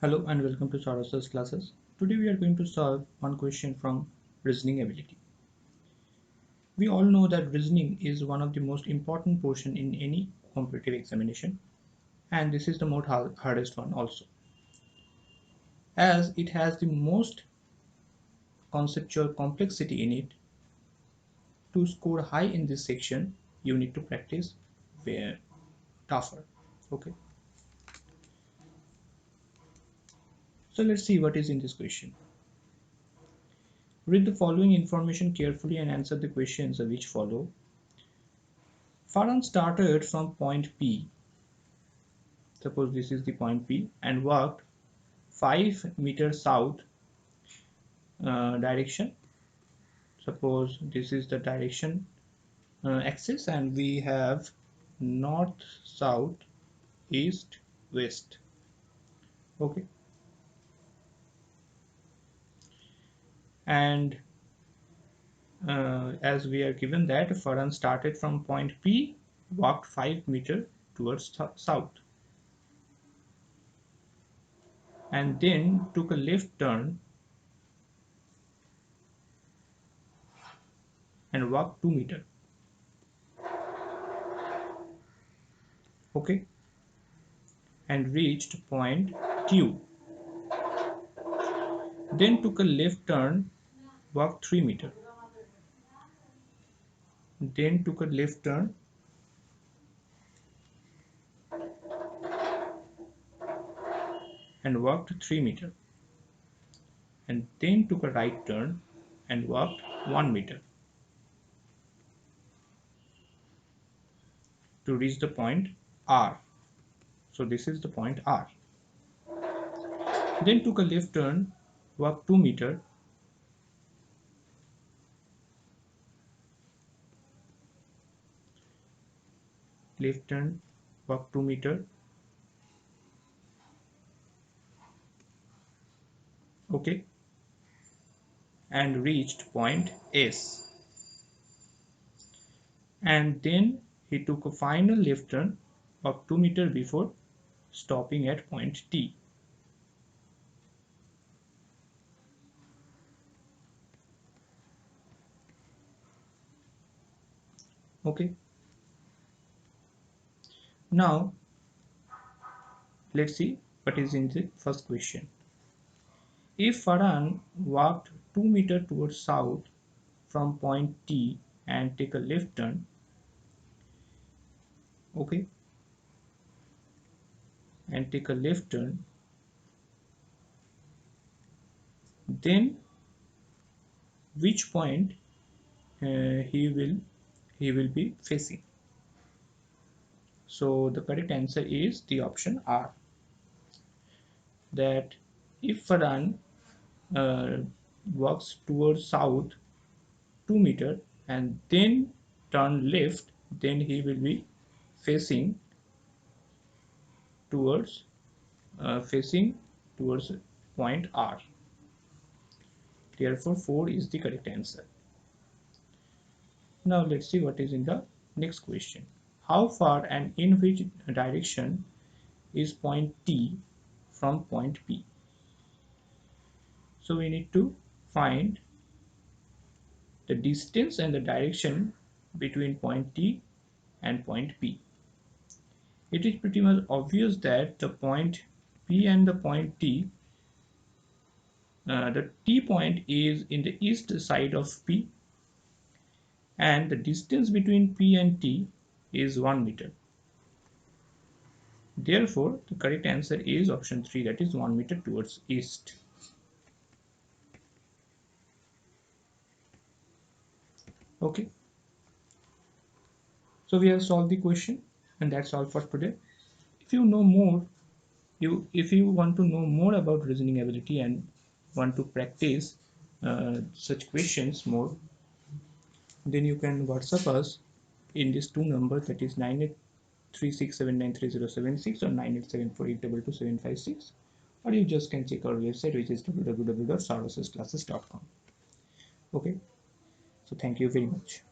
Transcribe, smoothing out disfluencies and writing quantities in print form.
Hello and welcome to Saras's classes. Today we are going to solve one question from reasoning ability. We all know that reasoning is one of the most important portion in any competitive examination, and this is the most hardest one also, as it has the most conceptual complexity in it. To score high in this section, you need to practice where tougher. Okay, so let's see what is in this question. Read the following information carefully and answer the questions which follow. Farhan started from point P, suppose this is the point P, and walked 5 meters south direction. Suppose this is the direction axis, and we have north, south, east, west. Okay, and as we are given that Farhan started from point P, walked 5 meters towards south, and then took a left turn and walked 2 meters. Okay, and reached point Q. Then took a left turn, walked 3 meters. Then took a left turn and walked 3 meters. And then took a right turn and walked 1 meter to reach the point R. So this is the point R. Then took a left turn, walked 2 meters, left turn, walked 2 meters. Okay, and reached point S. And then he took a final left turn, walked 2 meters before stopping at point T. Okay, now let's see what is in the first question. If Farhan walked 2 meters towards south from point T and take a left turn, okay, and take a left turn, then which point he will be facing? So the correct answer is the option R, that if Farhan walks towards south 2 meters and then turn left, then he will be facing towards point R. Therefore 4 is the correct answer. Now let's see what is in the next question. How far and in which direction is point T from point P? So we need to find the distance and the direction between point T and point P. It is pretty much obvious that the point P and the point T, the T point is in the east side of P, and the distance between P and T is 1 meter. Therefore, the correct answer is option 3, that is 1 meter towards east. Okay, so we have solved the question, and that's all for today. If you know more, if you want to know more about reasoning ability and want to practice such questions more, then you can WhatsApp us in these two numbers, that is 9836793076 or 9874822756, or you just can check our website, which is www.sarosclasses.com. Okay, so thank you very much.